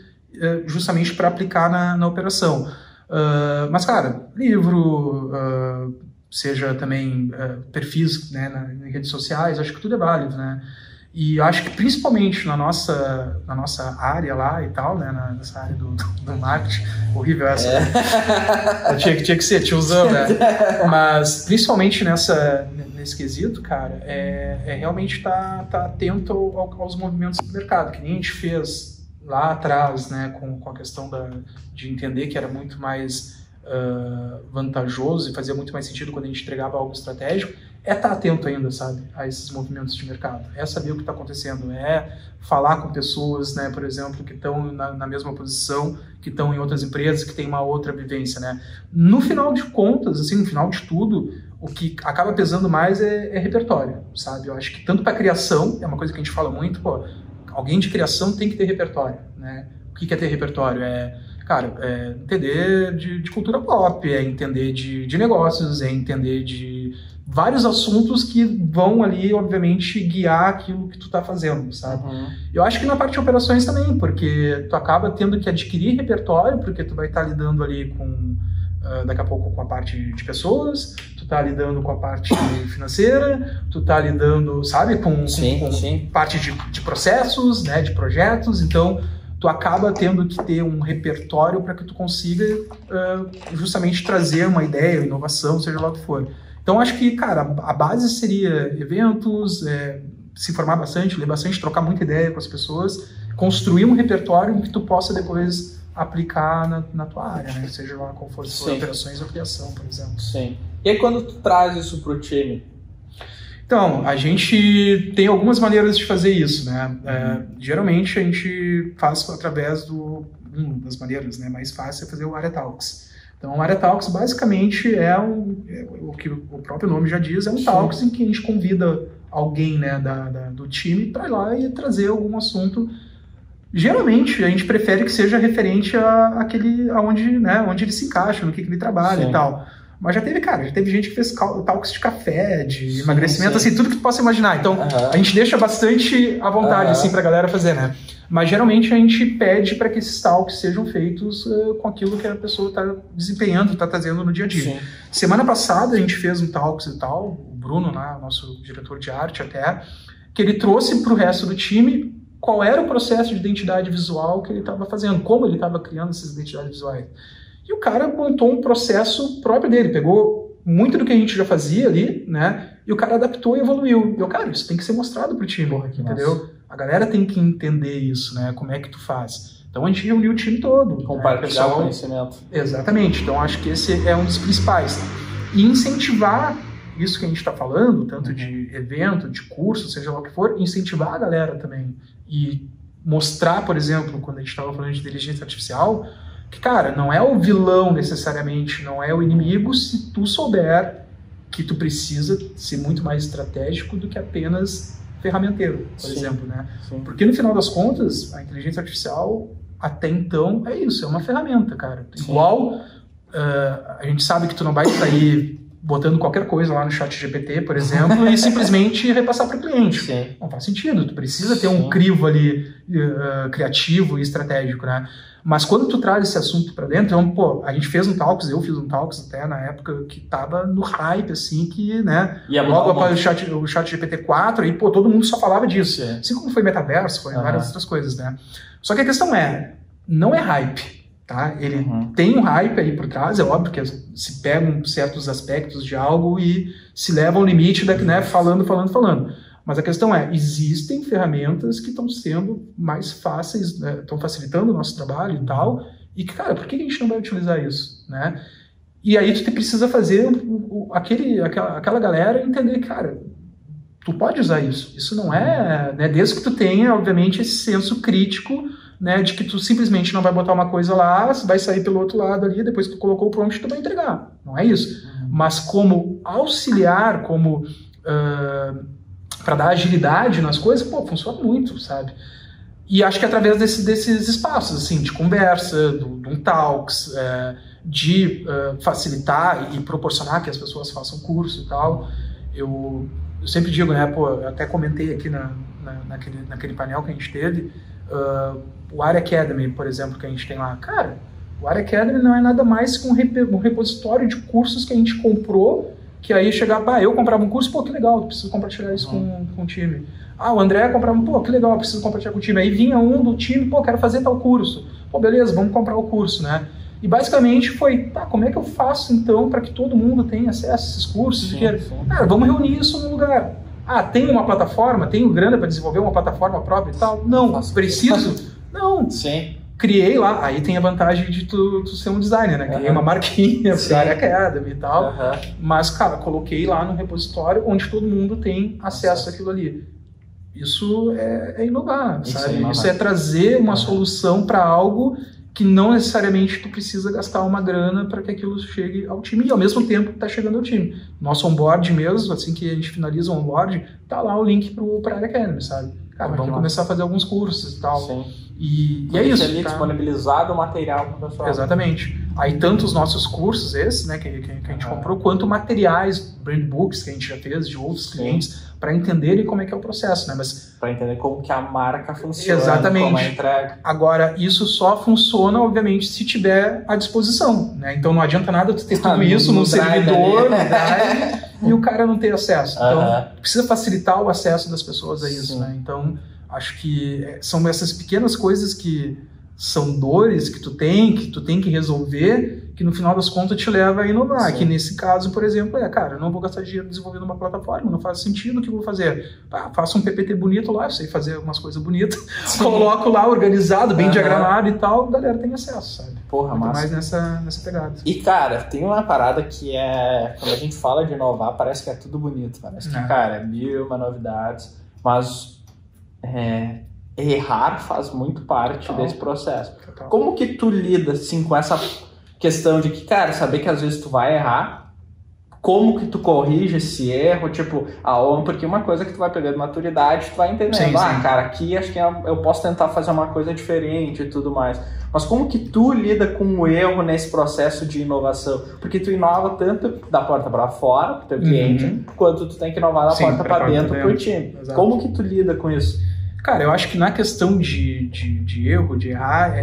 justamente para aplicar na operação. Mas, cara, livro, seja também perfis, né, em redes sociais, acho que tudo é válido, né? E acho que principalmente na nossa área lá e tal, né, nessa área do marketing, horrível essa, tinha que ser tiozão, né? Mas principalmente nesse quesito, cara, realmente tá atento aos movimentos do mercado, que nem a gente fez lá atrás, né, com a questão de entender que era muito mais vantajoso e fazia muito mais sentido quando a gente entregava algo estratégico, estar atento ainda, sabe, a esses movimentos de mercado, saber o que está acontecendo, falar com pessoas, né, por exemplo, que estão na mesma posição, que estão em outras empresas, que têm uma outra vivência, né. No final de contas, assim, no final de tudo, o que acaba pesando mais é repertório, sabe. Eu acho que tanto para criação, é uma coisa que a gente fala muito, alguém de criação tem que ter repertório, né? O que é ter repertório? Entender de cultura pop, entender de negócios, entender de vários assuntos que vão ali, obviamente, guiar aquilo que tu tá fazendo, sabe? Eu acho que na parte de operações também, porque tu acaba tendo que adquirir repertório, porque tu vai estar lidando ali com, daqui a pouco, com a parte de pessoas, tu tá lidando com a parte financeira, tu tá lidando, sabe, com parte de processos, né, de projetos, então tu acaba tendo que ter um repertório para que tu consiga justamente trazer uma ideia, inovação, seja lá o que for. Então acho que, cara, a base seria eventos, se informar bastante, ler bastante, trocar muita ideia com as pessoas, construir um repertório que tu possa depois aplicar na tua área, né? Seja lá qual for, se for operações ou criação, por exemplo. Sim. E aí quando tu traz isso pro time? Então, a gente tem algumas maneiras de fazer isso, né? Geralmente a gente faz através uma das maneiras, né, mais fácil é fazer o Area Talks. Então, o Area Talks basicamente o que o próprio nome já diz, é um Talks em que a gente convida alguém, né, do time para ir lá e trazer algum assunto. Geralmente a gente prefere que seja referente onde ele se encaixa, no que ele trabalha e tal. Mas já teve gente que fez talks de café, de emagrecimento, assim, tudo que tu possa imaginar. Então, a gente deixa bastante à vontade, assim, pra galera fazer, né? Mas, geralmente, a gente pede para que esses talks sejam feitos com aquilo que a pessoa está desempenhando, está trazendo no dia a dia. Semana passada, a gente fez um talks e tal, o Bruno, né, nosso diretor de arte até, que ele trouxe para o resto do time qual era o processo de identidade visual que ele estava fazendo, como ele estava criando essas identidades visuais. E o cara montou um processo próprio dele, pegou muito do que a gente já fazia ali, né? E o cara adaptou e evoluiu. E eu, cara, isso tem que ser mostrado pro time, entendeu? Nossa. A galera tem que entender isso, né? Como é que tu faz. Então a gente reuniu o time todo. Compartilhar o conhecimento. Exatamente. Então acho que esse é um dos principais. E incentivar isso que a gente está falando, tanto de evento, de curso, seja lá o que for, incentivar a galera também. E mostrar, por exemplo, quando a gente estava falando de inteligência artificial, que, cara, não é o vilão necessariamente, não é o inimigo, se tu souber que tu precisa ser muito mais estratégico do que apenas ferramenteiro, por exemplo, né? Sim. Porque no final das contas, a inteligência artificial, até então, é isso, é uma ferramenta, cara. Sim. Igual, a gente sabe que tu não vai sair botando qualquer coisa lá no chat GPT, por exemplo, e simplesmente repassar para o cliente. Sim. Não faz sentido, tu precisa ter um crivo ali criativo e estratégico, né? Mas quando tu traz esse assunto para dentro, então, pô, a gente fez um Talks, eu fiz um Talks até na época que tava no hype, assim, que, né, logo após o chat GPT 4, aí, pô, todo mundo só falava disso. Sim. Assim como foi metaverso, foi várias outras coisas, né? Só que a questão não é hype. Tá? Ele tem um hype aí por trás, é óbvio que se pegam certos aspectos de algo e se levam ao limite daqui, né, falando. Mas a questão existem ferramentas que estão sendo mais fáceis, né, estão facilitando o nosso trabalho e tal, e que, cara, por que a gente não vai utilizar isso, né? E aí tu precisa fazer aquela galera entender, cara, tu pode usar isso. Isso não é, né, desde que tu tenha, obviamente, esse senso crítico, né, de que tu simplesmente não vai botar uma coisa lá, vai sair pelo outro lado ali, depois que tu colocou o prompt, tu vai entregar. Não é isso. Mas como auxiliar, como para dar agilidade nas coisas, pô, funciona muito, sabe? E acho que através desses espaços, assim, de conversa, de um talks, de facilitar e proporcionar que as pessoas façam curso e tal, eu sempre digo, né, pô, eu até comentei aqui naquele painel que a gente teve, o Arya Academy, por exemplo, que a gente tem lá. Cara, o Arya Academy não é nada mais que um repositório de cursos que a gente comprou, que aí chegava, eu comprava um curso, pô, que legal, eu preciso compartilhar isso com o time. O André comprava, pô, que legal, eu preciso compartilhar com o time. Aí vinha um do time, pô, quero fazer tal curso. Pô, beleza, vamos comprar o curso, né? E basicamente foi, como é que eu faço então para que todo mundo tenha acesso a esses cursos? Cara, vamos reunir isso num lugar. Tem uma plataforma, tenho grana para desenvolver uma plataforma própria e tal? Não, preciso? Não. Sim. Criei lá, aí tem a vantagem de tu ser um designer, né? Criei uma marquinha para a Academy e tal, mas, cara, coloquei lá no repositório onde todo mundo tem acesso àquilo ali. Isso é inovar, sabe? Isso é trazer uma solução para algo que não necessariamente tu precisa gastar uma grana para que aquilo chegue ao time e ao mesmo tempo está chegando ao time. Nosso onboard mesmo, assim que a gente finaliza o onboard, tá lá o link para a Academy, sabe? Cara, vamos começar a fazer alguns cursos e tal. Sim. E é isso. Ali disponibilizado o material para o pessoal. Exatamente. Aí tanto os nossos cursos, esses, né, que a gente comprou, quanto materiais, brand books que a gente já fez de outros clientes, para entenderem como é que é o processo, né? Mas para entender como que a marca funciona, exatamente. Como é a entrega. Agora, isso só funciona, obviamente, se tiver à disposição, né? Então não adianta nada tu ter tudo isso num servidor, no Drive, e o cara não ter acesso. Então, precisa facilitar o acesso das pessoas a isso, né? Então, acho que são essas pequenas coisas que são dores que tu tem que resolver, que no final das contas te leva a inovar. Que nesse caso, por exemplo, cara, eu não vou gastar dinheiro desenvolvendo uma plataforma, não faz sentido, o que eu vou fazer? Faço um PPT bonito lá, eu sei fazer umas coisas bonitas, coloco lá organizado, bem diagramado e tal, a galera tem acesso, sabe? Porra, muito mais nessa pegada. E, cara, tem uma parada que quando a gente fala de inovar, parece que é tudo bonito, parece que, cara, é mil uma novidades, mas errar faz muito parte desse processo. Como que tu lida, assim, com essa questão de que, cara, saber que às vezes tu vai errar, como que tu corrige esse erro, tipo, porque uma coisa que tu vai pegando maturidade, tu vai entendendo, cara, aqui acho que eu posso tentar fazer uma coisa diferente e tudo mais. Mas como que tu lida com o erro nesse processo de inovação? Porque tu inova tanto da porta para fora, pro teu cliente, quanto tu tem que inovar da porta para dentro pro time. Exato. Como que tu lida com isso? Cara, eu acho que na questão de erro, de errar,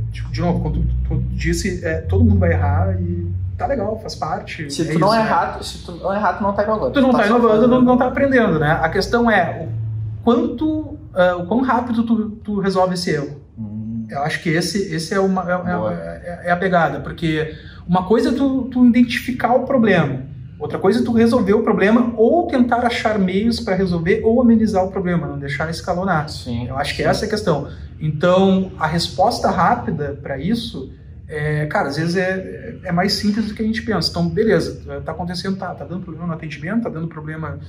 de novo, como tu disse, todo mundo vai errar e tá legal, faz parte. Se tu não errar, tu não tá inovando. Tu não tá inovando, não tá aprendendo, né? A questão é o quão rápido tu resolve esse erro. Eu acho que esse é a pegada, porque uma coisa é tu identificar o problema, outra coisa é tu resolver o problema ou tentar achar meios para resolver ou amenizar o problema, não deixar escalonar. Sim, eu acho que essa é a questão. Então, a resposta rápida para isso, cara, às vezes é mais simples do que a gente pensa. Então, beleza, tá acontecendo, tá dando problema no atendimento, tá dando problema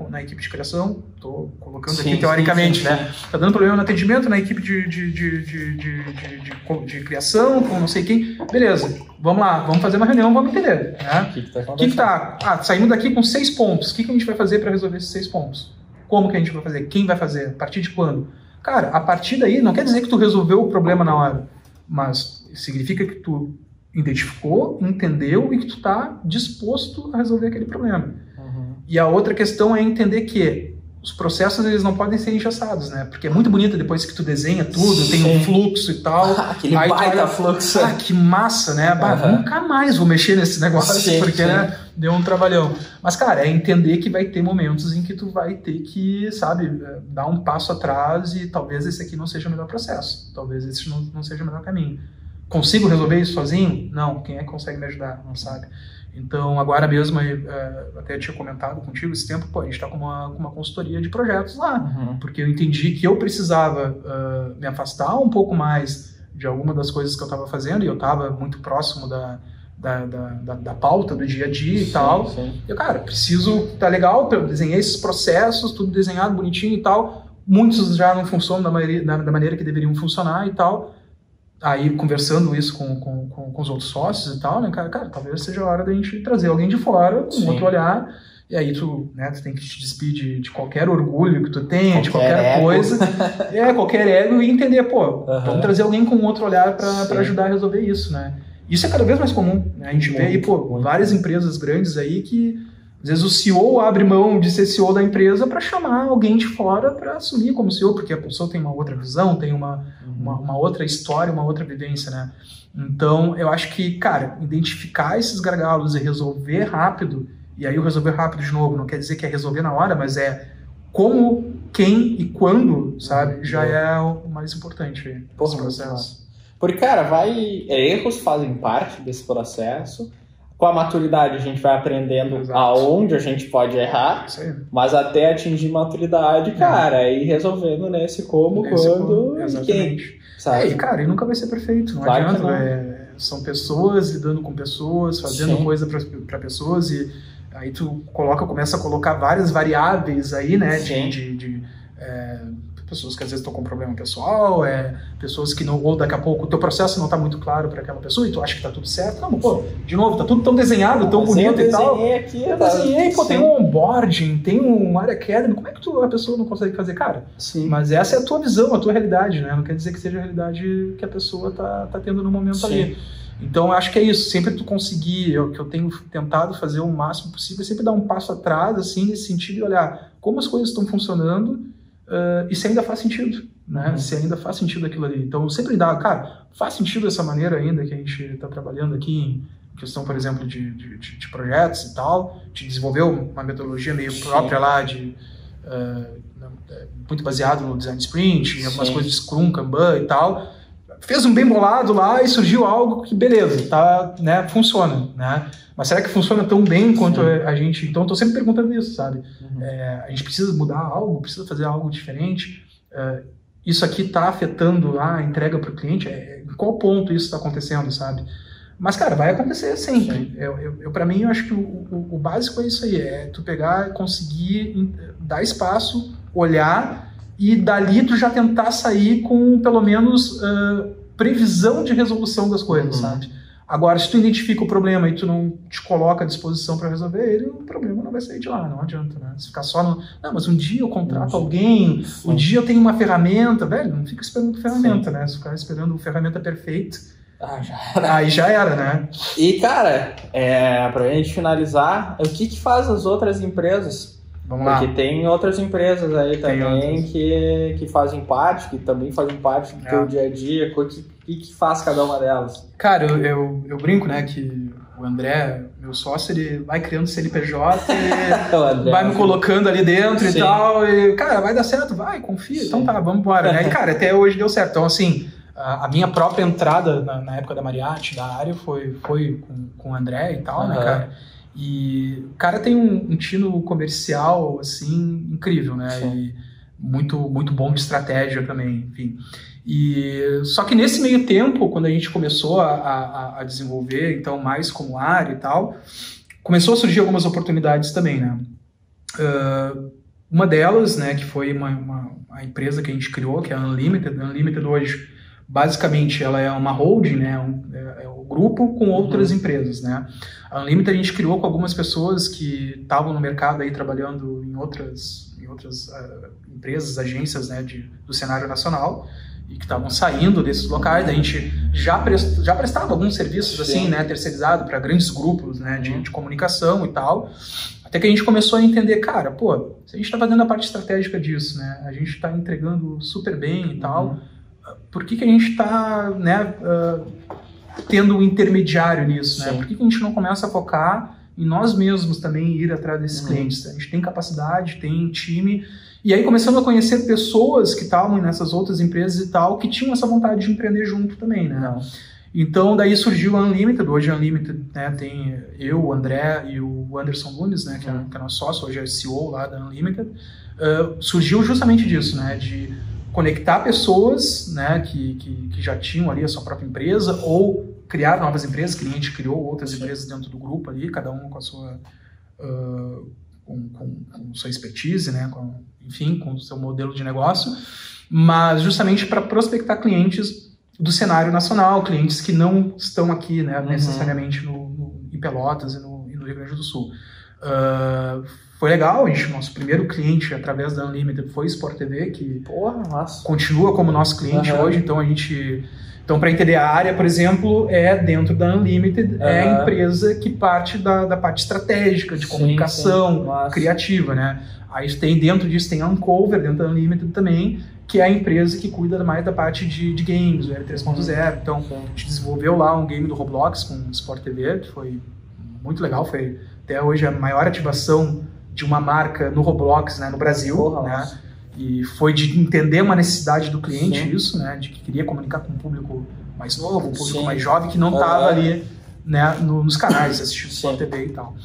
na equipe de criação, tô colocando aqui teoricamente, né? Tá dando problema no atendimento, na equipe de criação, com não sei quem. Beleza, vamos lá, vamos fazer uma reunião, vamos entender, né? O que tá? Saímos daqui com 6 pontos. O que a gente vai fazer para resolver esses 6 pontos? Como que a gente vai fazer? Quem vai fazer? A partir de quando? Cara, a partir daí, não quer dizer que tu resolveu o problema na hora, mas significa que tu identificou, entendeu e que tu está disposto a resolver aquele problema. E a outra questão é entender que os processos eles não podem ser engessados, né? Porque é muito bonito depois que tu desenha tudo, tem um fluxo e tal. Aquele baita fluxo. Que massa, né? Nunca mais vou mexer nesse negócio, porque né, deu um trabalhão. Mas, cara, é entender que vai ter momentos em que tu vai ter que, sabe, dar um passo atrás e talvez esse aqui não seja o melhor processo. Talvez esse não seja o melhor caminho. Consigo resolver isso sozinho? Não. Quem é que consegue me ajudar? Não sabe. Então, agora mesmo, até tinha comentado contigo esse tempo, a gente está com uma consultoria de projetos lá, porque eu entendi que eu precisava me afastar um pouco mais de alguma das coisas que eu estava fazendo, e eu estava muito próximo da pauta do dia a dia e tal. Eu, cara, preciso, tá legal, eu desenhei esses processos, tudo desenhado, bonitinho e tal, muitos já não funcionam da maneira que deveriam funcionar e tal. Aí, conversando isso com os outros sócios e tal, né, cara, talvez seja a hora da gente trazer alguém de fora, com outro olhar, e aí tu tem que te despedir de qualquer orgulho que tu tenha, de qualquer coisa, qualquer ego, e entender, vamos trazer alguém com outro olhar para ajudar a resolver isso, né. Isso é cada vez mais comum, né, a gente vê aí, várias empresas grandes aí que às vezes o CEO abre mão de ser CEO da empresa para chamar alguém de fora para assumir como CEO, porque a pessoa tem uma outra visão, tem uma outra história, uma outra vivência, né? Então, eu acho que, cara, identificar esses gargalos e resolver rápido, e aí o resolver rápido, de novo, não quer dizer que é resolver na hora, mas é como, quem e quando, sabe? Já é o mais importante nesse processo. Porque, cara, erros fazem parte desse processo. Com a maturidade a gente vai aprendendo aonde a gente pode errar, mas até atingir maturidade, cara, e resolvendo nesse como, quando e quem. Sabe? Cara, e nunca vai ser perfeito, não adianta. São pessoas lidando com pessoas, fazendo coisa para pessoas, e aí tu começa a colocar várias variáveis aí, né, de pessoas que às vezes estão com problema pessoal, pessoas que não, ou daqui a pouco o teu processo não está muito claro para aquela pessoa e tu acha que está tudo certo. Não, de novo, tá tudo tão desenhado, tão bonito e tal. Eu desenhei, tem um onboarding, tem um área academy, como é que a pessoa não consegue fazer? Cara, mas essa é a tua visão, a tua realidade, né? Não quer dizer que seja a realidade que a pessoa tá tendo no momento ali. Então, eu acho que é isso, sempre tu conseguir, que eu tenho tentado fazer o máximo possível, é sempre dar um passo atrás, assim, nesse sentido, e olhar como as coisas estão funcionando, e se ainda faz sentido, né? Se ainda faz sentido aquilo ali. Então, sempre faz sentido dessa maneira ainda que a gente está trabalhando aqui em questão, por exemplo, de projetos e tal, de desenvolver uma metodologia meio própria lá, muito baseado no design sprint, em algumas coisas de Scrum, Kanban e tal. Fez um bem bolado lá e surgiu algo que, beleza, né, funciona, né? Mas será que funciona tão bem quanto a gente... Então, estou sempre perguntando isso, sabe? A gente precisa mudar algo, precisa fazer algo diferente. Isso aqui está afetando a entrega para o cliente? Em qual ponto isso está acontecendo, sabe? Mas, cara, vai acontecer sempre. Para mim, eu acho que o básico é isso aí. É tu pegar, conseguir dar espaço, olhar... E dali tu já tentar sair com, pelo menos, previsão de resolução das coisas, sabe? Agora, se tu identifica o problema e tu não te coloca à disposição para resolver ele, o problema não vai sair de lá, não adianta, né? Se ficar só no... Não, mas um dia eu contrato alguém, um dia eu tenho uma ferramenta, velho, não fica esperando ferramenta, né? Se ficar esperando uma ferramenta perfeita, aí já era, né? E, cara, pra gente finalizar, o que faz as outras empresas? Porque tem outras empresas aí também que fazem parte, que também fazem parte do teu dia a dia. O que faz cada uma delas? Cara, eu brinco, né, que o André, meu sócio, ele vai criando CNPJ, vai me colocando ali dentro e tal, e, cara, vai dar certo, vai, confia, então tá, vamos embora, né? E, cara, até hoje deu certo. Então, assim, a minha própria entrada na época da Mariachi, da área, foi com o André e tal, né, cara? E o cara tem um tino comercial, assim, incrível, né? E muito, muito bom de estratégia também, enfim. E, só que nesse meio tempo, quando a gente começou a desenvolver, então, mais como área e tal, começou a surgir algumas oportunidades também, né? Uma delas, né, que foi uma empresa que a gente criou, que é a Unlimited. A Unlimited hoje, basicamente, ela é uma holding, né? É um grupo com outras empresas, né? A Unlimited a gente criou com algumas pessoas que estavam no mercado aí trabalhando em outras empresas, agências, né, do cenário nacional, e que estavam saindo desses locais. A gente já prestava alguns serviços assim, né, terceirizado para grandes grupos, né, de comunicação e tal, até que a gente começou a entender, cara, pô, se a gente está fazendo a parte estratégica disso, né, a gente está entregando super bem e tal, por que a gente está, né, tendo um intermediário nisso, né? Por que a gente não começa a focar em nós mesmos também ir atrás desses clientes? A gente tem capacidade, tem time. E aí começamos a conhecer pessoas que estavam nessas outras empresas e tal, que tinham essa vontade de empreender junto também, né? Então daí surgiu a Unlimited. Hoje a Unlimited, né, tem eu, o André e o Anderson Nunes, né, que é nosso sócio, hoje é CEO lá da Unlimited. Surgiu justamente disso, né, de conectar pessoas, né, que já tinham ali a sua própria empresa, ou criar novas empresas, que a gente criou outras empresas dentro do grupo ali, cada um com a sua com sua expertise, né, enfim, com o seu modelo de negócio, mas justamente para prospectar clientes do cenário nacional, clientes que não estão aqui, né, necessariamente em Pelotas e no Rio Grande do Sul. Foi legal, nosso primeiro cliente através da Unlimited foi Sport TV, que continua como nosso cliente hoje. Então, para entender a área, por exemplo, dentro da Unlimited, é a empresa que parte da parte estratégica, de comunicação, criativa, né? Aí dentro disso tem a Uncover, dentro da Unlimited também, que é a empresa que cuida mais da parte de games, o R3.0. Então, a gente desenvolveu lá um game do Roblox com o Sport TV, que foi muito legal, foi até hoje a maior ativação de uma marca no Roblox, né, no Brasil, né? E foi de entender uma necessidade do cliente, isso, né, de que queria comunicar com um público mais novo, um público mais jovem, que não estava ali, né, nos canais, assistindo Sport TV e tal.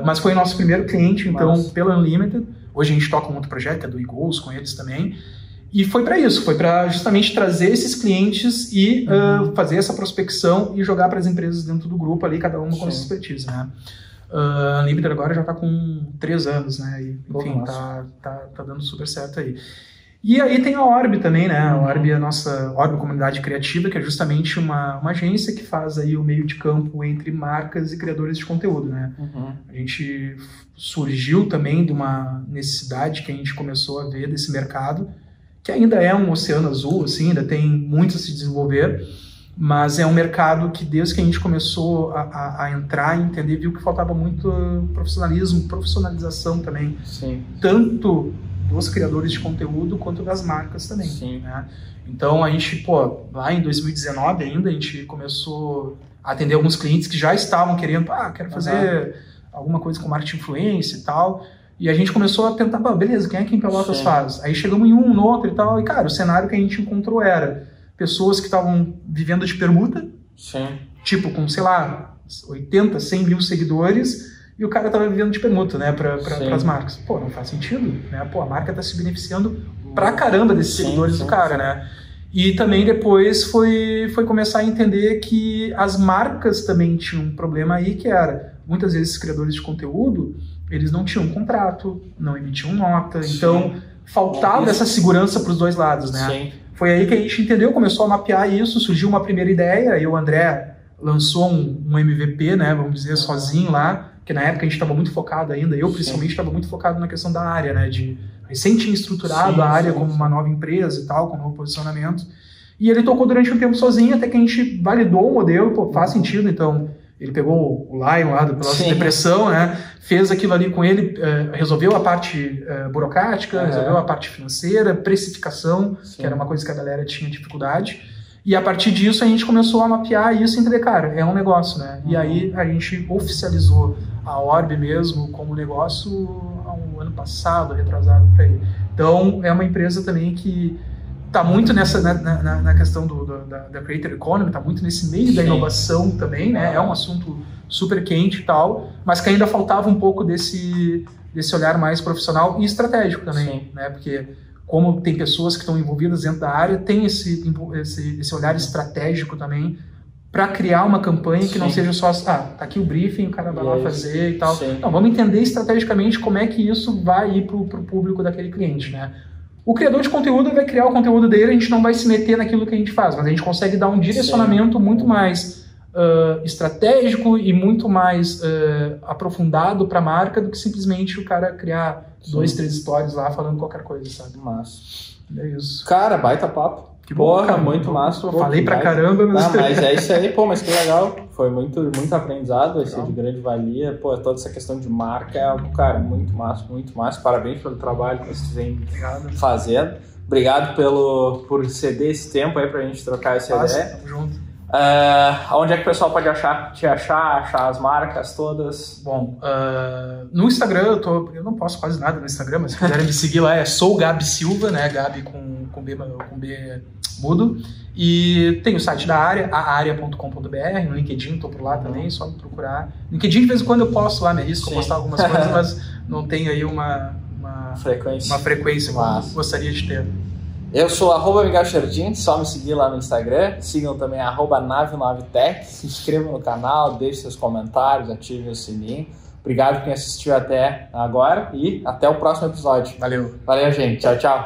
Mas foi o nosso primeiro cliente, então, pela Unlimited. Hoje a gente toca um outro projeto, que é do eGoals, com eles também. E foi para isso, foi para justamente trazer esses clientes e fazer essa prospecção e jogar para as empresas dentro do grupo ali, cada uma com a sua expertise, né? A Unlimited agora já está com 3 anos, né? E, enfim, tá dando super certo aí. E aí tem a Orb também, né? A Orb é a nossa Orb Comunidade Criativa, que é justamente uma agência que faz aí o meio de campo entre marcas e criadores de conteúdo, né? A gente surgiu também de uma necessidade que a gente começou a ver desse mercado, que ainda é um oceano azul, assim, ainda tem muito a se desenvolver, mas é um mercado que desde que a gente começou a entrar e entender, viu que faltava muito profissionalismo, profissionalização também, tanto dos criadores de conteúdo quanto das marcas também, né? Então a gente, lá em 2019 ainda, a gente começou a atender alguns clientes que já estavam querendo, quero fazer alguma coisa com marketing influência e tal, e a gente começou a tentar, beleza, quem é que em Pelotas faz? Aí chegamos em um, no outro e tal, e cara, o cenário que a gente encontrou era pessoas que estavam vivendo de permuta, tipo com, sei lá, 80, 100 mil seguidores, e o cara estava vivendo de permuta, né, para as marcas. Não faz sentido, né? A marca está se beneficiando pra caramba desses seguidores do cara, né? E também depois foi começar a entender que as marcas também tinham um problema aí, que era, muitas vezes, criadores de conteúdo, eles não tinham contrato, não emitiam nota, então faltava essa segurança para os dois lados, né? Foi aí que a gente entendeu, começou a mapear isso, surgiu uma primeira ideia, e o André lançou um MVP, né, vamos dizer, sozinho lá, que na época a gente estava muito focado ainda, eu principalmente estava muito focado na questão da área, né, de recém tinha estruturado a área como uma nova empresa e tal, com um novo posicionamento, e ele tocou durante um tempo sozinho, até que a gente validou o modelo, faz sentido, então ele pegou o Lion lá do Pelotas Depressão, né, fez aquilo ali com ele, resolveu a parte burocrática, resolveu a parte financeira, precificação, que era uma coisa que a galera tinha dificuldade, E a partir disso a gente começou a mapear isso e entender, cara, é um negócio, né? E aí a gente oficializou a Orb mesmo como negócio há um ano passado, retrasado por aí. Então é uma empresa também que está muito na questão da Creator Economy, está muito nesse meio da inovação também, né? É um assunto super quente e tal, mas que ainda faltava um pouco desse olhar mais profissional e estratégico também, né? Porque como tem pessoas que estão envolvidas dentro da área, tem esse olhar estratégico também para criar uma campanha que não seja só, tá aqui o briefing, o cara vai lá fazer e tal. Não, vamos entender estrategicamente como é que isso vai ir para o público daquele cliente, né? O criador de conteúdo vai criar o conteúdo dele, a gente não vai se meter naquilo que a gente faz, mas a gente consegue dar um direcionamento muito mais estratégico e muito mais aprofundado para a marca do que simplesmente o cara criar 2, 3 stories lá falando qualquer coisa, sabe? Massa. É isso. Cara, baita papo. Que porra, cara, muito massa. Pô, falei pra caramba. Mas é isso aí, pô, mas que legal. Foi muito aprendizado, vai ser de grande valia. Pô, toda essa questão de marca é algo, cara, muito massa, muito massa. Parabéns pelo trabalho que vocês vêm fazendo. Obrigado por ceder esse tempo aí pra gente trocar essa ideia. Tamo junto. Onde é que o pessoal pode te achar as marcas todas? Bom, no Instagram eu não posto quase nada no Instagram, mas se quiserem me seguir lá sou Gabi Silva, né? Gabi com B mudo. E tem o site da área, aaria.com.br, no LinkedIn tô por lá também, só me procurar. No LinkedIn de vez em quando eu posto lá, me arrisco a postar algumas coisas, mas não tem aí uma frequência que eu gostaria de ter. Eu sou @Miguel Schertin, só me seguir lá no Instagram. Sigam também @nave9tech. Se inscrevam no canal, deixem seus comentários, ativem o sininho. Obrigado por quem assistiu até agora e até o próximo episódio. Valeu. Valeu, gente. Tchau, tchau.